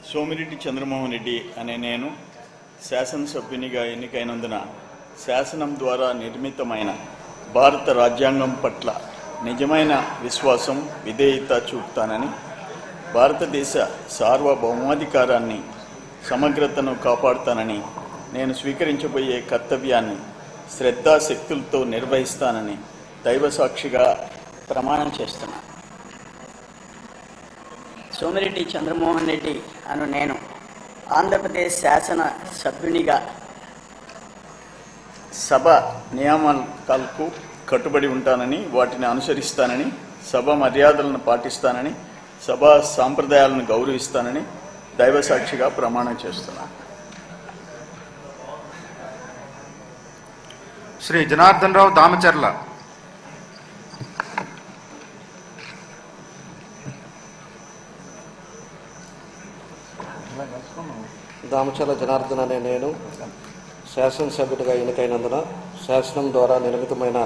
సోమిరెడ్డి చంద్రమోహన్ రెడ్డి అనే నేను శాసనసభ్యునిగా ఎన్నికైనందున శాసనం ద్వారా నిర్మితమైన భారత రాజ్యాంగం పట్ల నిజమైన విశ్వాసం విధేయత చూపుతానని, భారతదేశ సార్వభౌమాధికారాన్ని సమగ్రతను కాపాడుతానని, నేను స్వీకరించబోయే కర్తవ్యాన్ని శ్రద్ధాశక్తులతో నిర్వహిస్తానని దైవసాక్షిగా ప్రమాణం చేస్తున్నాను. సోమిరెడ్డి చంద్రమోహన్ రెడ్డి అను నేను ఆంధ్రప్రదేశ్ శాసన సభ్యునిగా సభ నియామకాలకు కట్టుబడి ఉంటానని, వాటిని అనుసరిస్తానని, సభ మర్యాదలను పాటిస్తానని, సభా సాంప్రదాయాలను గౌరవిస్తానని దైవసాక్షిగా ప్రమాణం చేస్తున్నాను. శ్రీ జనార్దన్ రావు దామచర్ల. దామచర్ల జనార్దన్ అనే నేను శాసనసభ్యుడిగా ఎన్నికైనందున శాసనం ద్వారా నిర్మితమైన